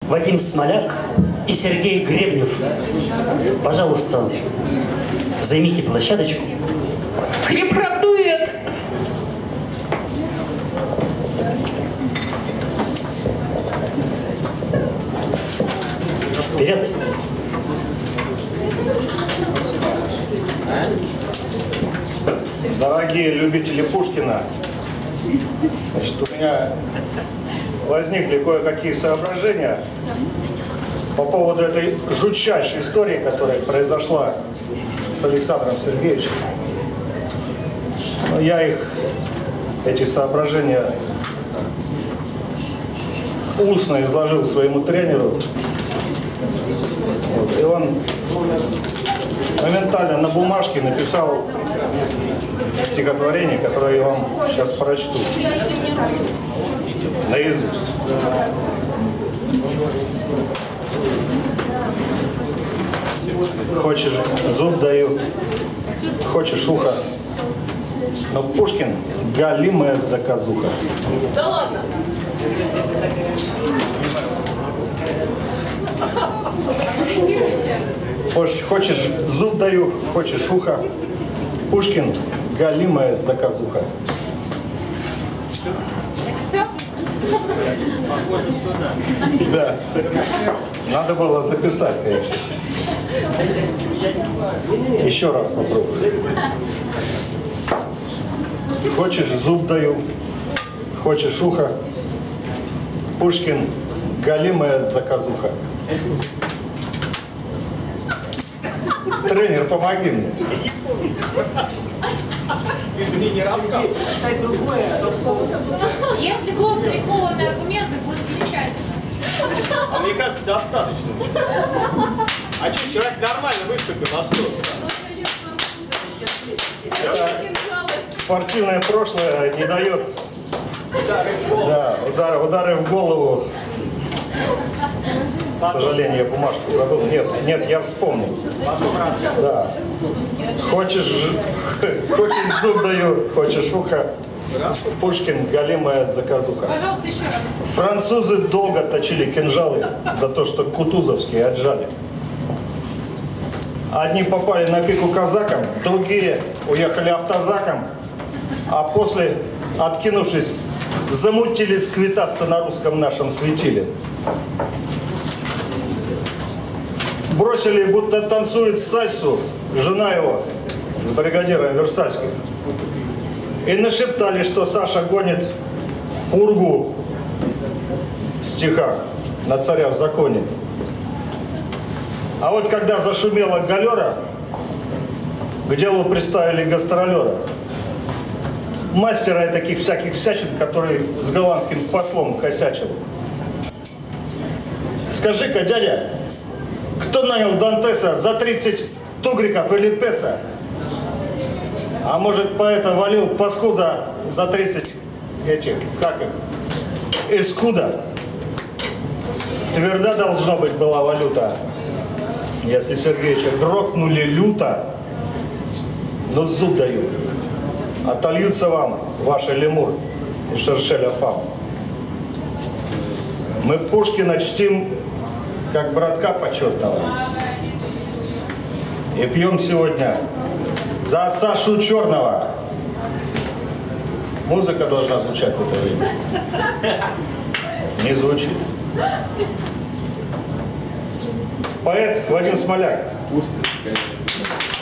Вадим Смоляк и Сергей Гребнев. Пожалуйста, займите площадочку. Хлеб-дуэт! Вперед! Дорогие любители Пушкина, значит, у меня возникли кое-какие соображения по поводу этой жутчайшей истории, которая произошла с Александром Сергеевичем. Но я эти соображения устно изложил своему тренеру. Вот, и он моментально на бумажке написал стихотворение, которое я вам сейчас прочту наизусть. Хочешь зуб даю, хочешь ухо, но Пушкин галимая заказуха. Да ладно? Хочешь зуб даю, хочешь ухо, Пушкин галимая заказуха. Все? Да, надо было записать, конечно. Еще раз попробуй. Хочешь зуб даю, хочешь ухо, Пушкин галимая заказуха. Тренер, помоги мне. Если будут зарифованы аргументы, будет замечательно. А мне кажется, достаточно. А что, человек нормально выступил, а что? Спортивное прошлое не дает. Да, удары в голову. К сожалению, я бумажку забыл. Нет, я вспомнил. Да. Хочешь зуб даю, хочешь ухо, Пушкин галимая заказуха. Пожалуйста, еще раз. Французы долго точили кинжалы за то, что кутузовские отжали. Одни попали на пику казакам, другие уехали автозаком, а после, откинувшись, замутили сквитаться на русском нашем светиле. Бросили, будто танцует сальсу, жена его с бригадиром Версальским. И нашептали, что Саша гонит пургу в стихах на царя в законе. А вот когда зашумела галера, к делу приставили гастролера. Мастера таких всяких всячин, который с голландским послом косячил. Скажи-ка, дядя, кто нанял Дантеса за 30 тугриков или песо? А может, поэта валил паскуда за 30 этих, как их, эскуда? Тверда должно быть была валюта. Если Сергеича грохнули люто, но зуб даю, отольются вам ваши лемур и шершеля фам. Мы Пушкина чтим, как братка почетного. И пьем сегодня за Сашу Черного. Музыка должна звучать в это время. Не звучит. Поэт Вадим Смоляк.